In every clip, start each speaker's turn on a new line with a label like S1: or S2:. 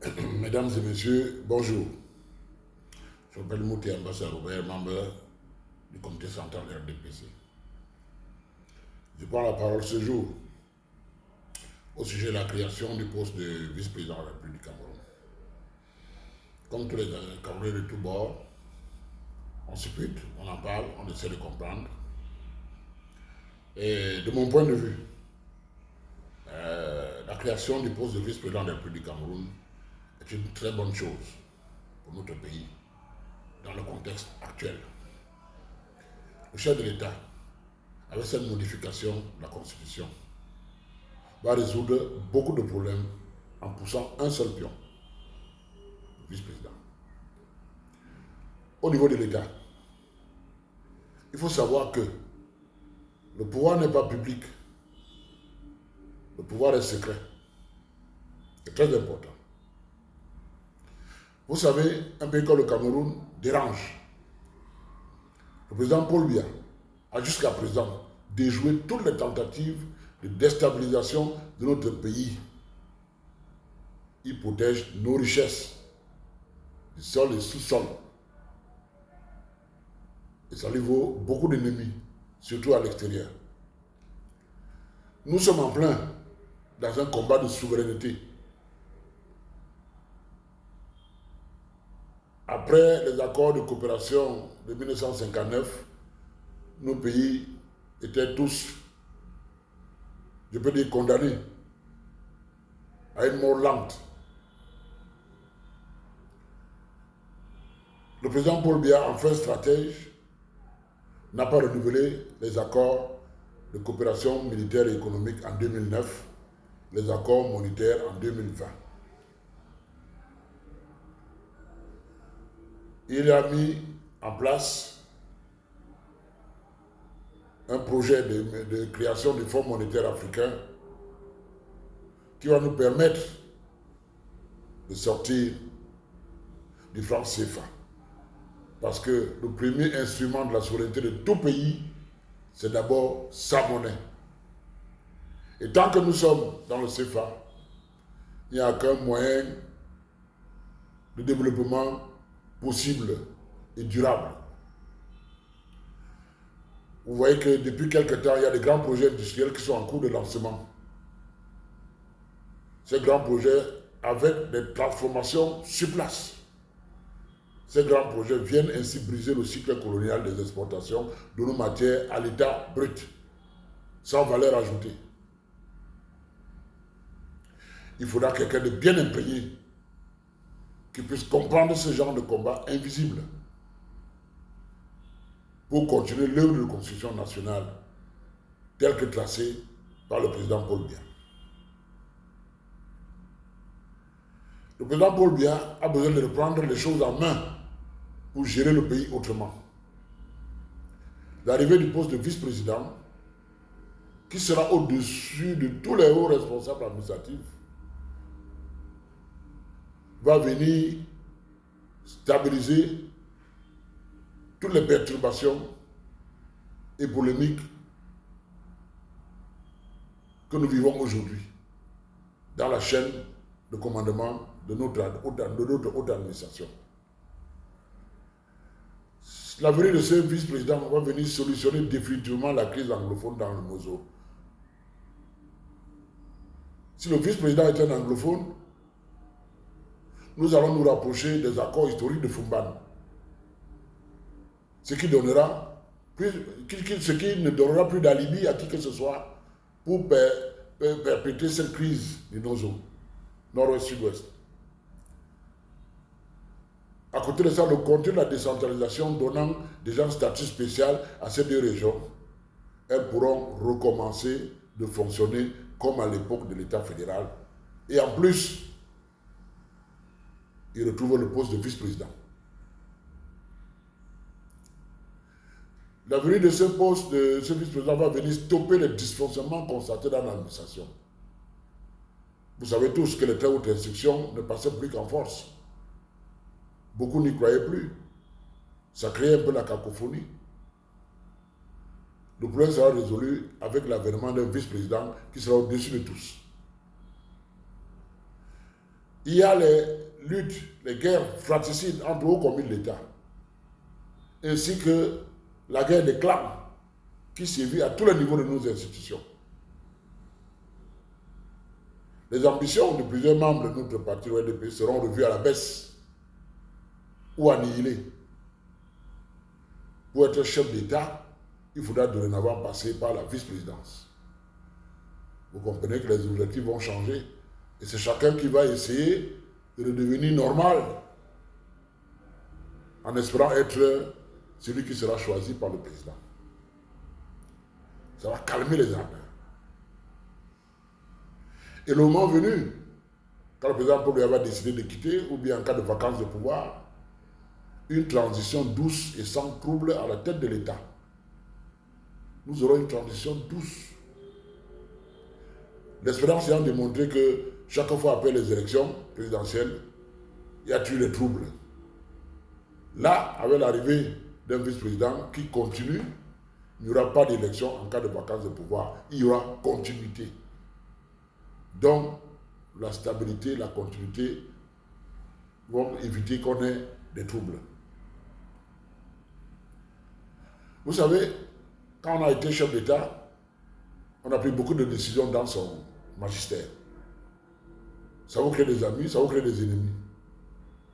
S1: Mesdames et messieurs, bonjour. Je m'appelle Mouti Ambassa Robert, membre du comité central RDPC. Je prends la parole ce jour au sujet de la création du poste de vice-président de la République du Cameroun. Comme tous les Camerounais de tous bords, on s'écoute, on en parle, on essaie de comprendre. Et de mon point de vue, la création du poste de vice-président de la République du Cameroun est une très bonne chose pour notre pays dans le contexte actuel. Le chef de l'État, avec cette modification de la Constitution, va résoudre beaucoup de problèmes en poussant un seul pion, le vice-président. Au niveau de l'État, il faut savoir que le pouvoir n'est pas public, le pouvoir est secret. C'est très important. Vous savez, un pays comme le Cameroun dérange. Le président Paul Biya a jusqu'à présent déjoué toutes les tentatives de déstabilisation de notre pays. Il protège nos richesses, le sol et sous-sol. Et ça lui vaut beaucoup d'ennemis, surtout à l'extérieur. Nous sommes en plein dans un combat de souveraineté. Après les accords de coopération de 1959, nos pays étaient tous, je peux dire, condamnés à une mort lente. Le président Paul Biya, enfin stratège, n'a pas renouvelé les accords de coopération militaire et économique en 2009, les accords monétaires en 2020. Il a mis en place un projet de création du Fonds monétaire africain qui va nous permettre de sortir du franc CFA. Parce que le premier instrument de la souveraineté de tout pays, c'est d'abord sa monnaie. Et tant que nous sommes dans le CFA, il n'y a qu'un moyen de développement possible et durable. Vous voyez que depuis quelque temps, il y a des grands projets industriels qui sont en cours de lancement. Ces grands projets avec des transformations sur place. Ces grands projets viennent ainsi briser le cycle colonial des exportations de nos matières à l'état brut, sans valeur ajoutée. Il faudra quelqu'un de bien imprégné qui puisse comprendre ce genre de combat invisible pour continuer l'œuvre de construction nationale telle que tracée par le président Paul Biya. Le président Paul Biya a besoin de reprendre les choses en main pour gérer le pays autrement. L'arrivée du poste de vice-président, qui sera au-dessus de tous les hauts responsables administratifs, va venir stabiliser toutes les perturbations et polémiques que nous vivons aujourd'hui dans la chaîne de commandement de notre haute administration. La venue de ce vice-président va venir solutionner définitivement la crise anglophone dans le Mozo. Si le vice-président est un anglophone, nous allons nous rapprocher des accords historiques de Fumban. Ce qui ne donnera plus d'alibi à qui que ce soit pour perpétrer cette crise du Nozo, nord-ouest-sud-ouest. À côté de ça, le contenu de la décentralisation donnant déjà un statut spécial à ces deux régions, elles pourront recommencer de fonctionner comme à l'époque de l'État fédéral. Et en plus, ils retrouvent le poste de vice-président. La venue de ce poste, de ce vice-président, va venir stopper les dysfonctionnements constatés dans l'administration. Vous savez tous que les très hautes instructions ne passaient plus qu'en force. Beaucoup n'y croyaient plus. Ça créait un peu la cacophonie. Le problème sera résolu avec l'avènement d'un vice-président qui sera au-dessus de tous. Il y a les luttes, les guerres fratricides entre hauts commis de l'État, ainsi que la guerre des clans qui sévit à tous les niveaux de nos institutions. Les ambitions de plusieurs membres de notre parti ORDP seront revues à la baisse ou annihilées. Pour être chef d'État, il faudra dorénavant passer par la vice-présidence. Vous comprenez que les objectifs vont changer et c'est chacun qui va essayer de redevenir normal en espérant être celui qui sera choisi par le président. Ça va calmer les ardeurs. Et le moment venu, quand le président Paul Biya va décider de quitter, ou bien en cas de vacances de pouvoir, une transition douce et sans trouble à la tête de l'État. Nous aurons une transition douce. L'expérience ayant démontré que chaque fois après les élections présidentielles, il y a eu des troubles. Là, avec l'arrivée d'un vice-président qui continue, il n'y aura pas d'élection en cas de vacances de pouvoir. Il y aura continuité. Donc, la stabilité, la continuité vont éviter qu'on ait des troubles. Vous savez, quand on a été chef d'État, on a pris beaucoup de décisions dans son magistère. Ça vous crée des amis, ça vous crée des ennemis.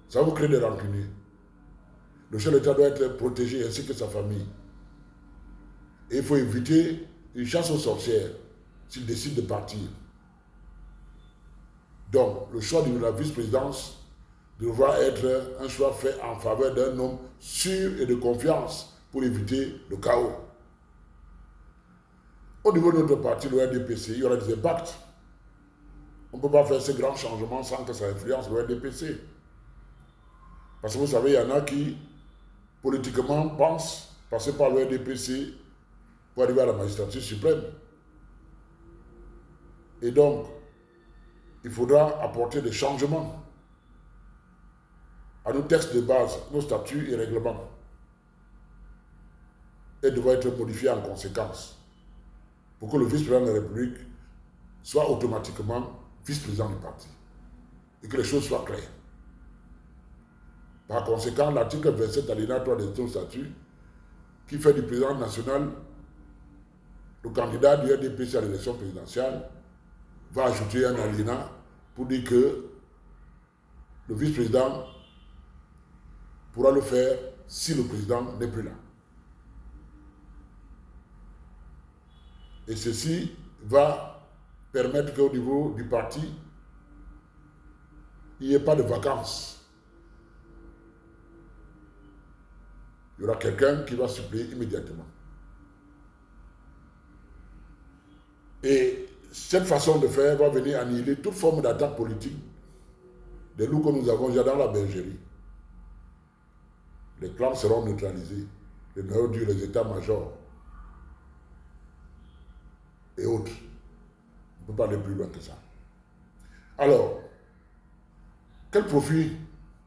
S1: Ça vous crée des rancuniers. Le chef d'État doit être protégé ainsi que sa famille. Et il faut éviter une chasse aux sorcières s'il décide de partir. Donc, le choix de la vice-présidence devra être un choix fait en faveur d'un homme sûr et de confiance pour éviter le chaos. Au niveau de notre parti, le RDPC, il y aura des impacts. On ne peut pas faire ces grands changements sans que ça influence le RDPC. Parce que vous savez, il y en a qui, politiquement, pensent passer par le RDPC pour arriver à la magistrature suprême. Et donc, il faudra apporter des changements à nos textes de base, nos statuts et règlements. Et devront être modifiés en conséquence pour que le vice-président de la République soit automatiquement vice-président du parti et que les choses soient claires. Par conséquent, l'article 27 alinéa 3 de nos statuts qui fait du président national le candidat du RDPC à l'élection présidentielle va ajouter un alinéa pour dire que le vice-président pourra le faire si le président n'est plus là. Et ceci va permettre qu'au niveau du parti, il n'y ait pas de vacances. Il y aura quelqu'un qui va suppléer immédiatement. Et cette façon de faire va venir annihiler toute forme d'attaque politique des loups que nous avons déjà dans la bergerie. Les clans seront neutralisés, les néo-durs, les états-majors et autres. On ne peut pas aller plus loin que ça. Alors, quel profil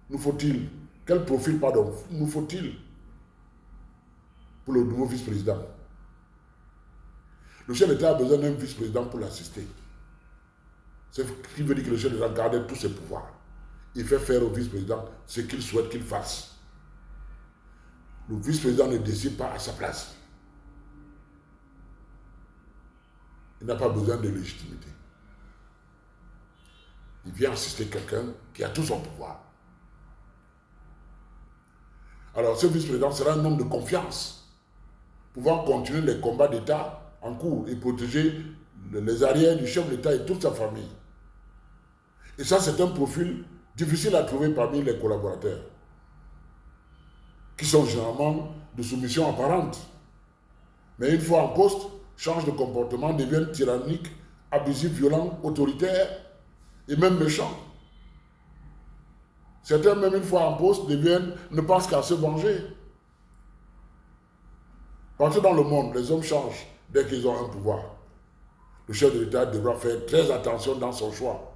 S1: nous faut-il pour le nouveau vice-président? Le chef d'État a besoin d'un vice-président pour l'assister. Ce qui veut dire que le chef d'État garde tous ses pouvoirs. Il fait faire au vice-président ce qu'il souhaite qu'il fasse. Le vice-président ne décide pas à sa place. Il n'a pas besoin de légitimité. Il vient assister quelqu'un qui a tout son pouvoir. Alors ce vice-président sera un homme de confiance, pouvant continuer les combats d'État en cours et protéger les arrières du chef d'État et toute sa famille. Et ça, c'est un profil difficile à trouver parmi les collaborateurs, qui sont généralement de soumission apparente. Mais une fois en poste, changent de comportement, deviennent tyranniques, abusifs, violents, autoritaires et même méchants. Certains, même une fois en poste, ne pensent qu'à se venger. Partout dans le monde, les hommes changent dès qu'ils ont un pouvoir. Le chef de l'État devra faire très attention dans son choix.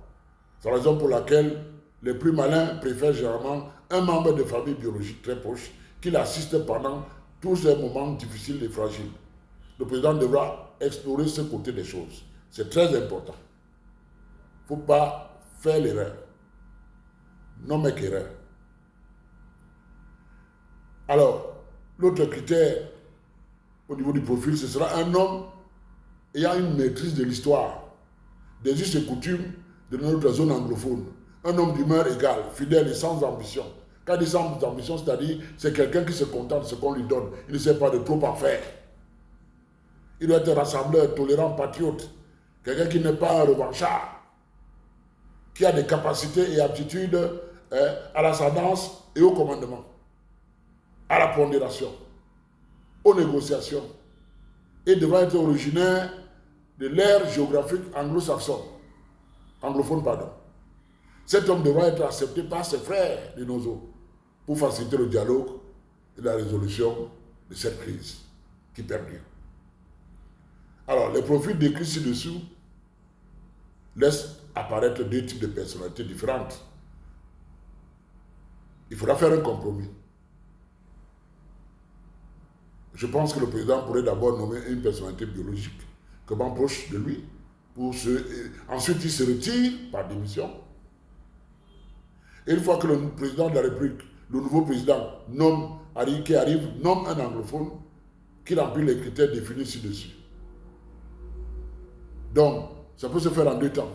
S1: C'est la raison pour laquelle les plus malins préfèrent généralement un membre de famille biologique très proche qui l'assiste pendant tous ces moments difficiles et fragiles. Le président devra explorer ce côté des choses. C'est très important. Il ne faut pas faire l'erreur. non équerreur. Alors, l'autre critère au niveau du profil, ce sera un homme ayant une maîtrise de l'histoire, des us et coutumes de notre zone anglophone. Un homme d'humeur égale, fidèle et sans ambition. Quand il dit sans ambition, c'est-à-dire c'est quelqu'un qui se contente de ce qu'on lui donne. Il ne sait pas de trop en faire. Il doit être rassembleur, tolérant, patriote. Quelqu'un qui n'est pas un revanchard, qui a des capacités et aptitudes à l'ascendance et au commandement, à la pondération, aux négociations, et devant être originaire de l'ère géographique anglophone, pardon. Cet homme devra être accepté par ses frères de nos eaux pour faciliter le dialogue et la résolution de cette crise qui perdure. Alors, les profils décrits ci-dessous laissent apparaître deux types de personnalités différentes. Il faudra faire un compromis. Je pense que le président pourrait d'abord nommer une personnalité biologique comme proche de lui. Ensuite, il se retire par démission. Et une fois que le président de la République, le nouveau président nomme un anglophone qui remplit les critères définis ci-dessus. Donc, ça peut se faire en deux temps.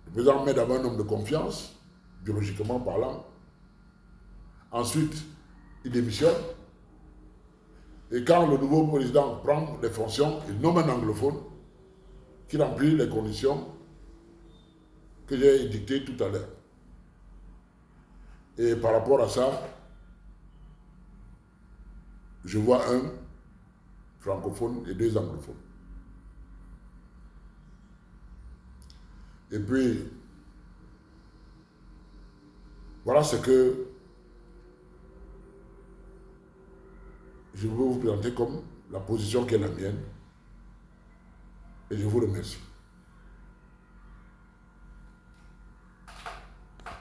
S1: Le président met d'abord un homme de confiance, biologiquement parlant. Ensuite, il démissionne. Et quand le nouveau président prend les fonctions, il nomme un anglophone qui remplit les conditions que j'ai dictées tout à l'heure. Et par rapport à ça, je vois un francophone et deux anglophones. Et puis, voilà ce que je veux vous présenter comme la position qui est la mienne. Et je vous remercie.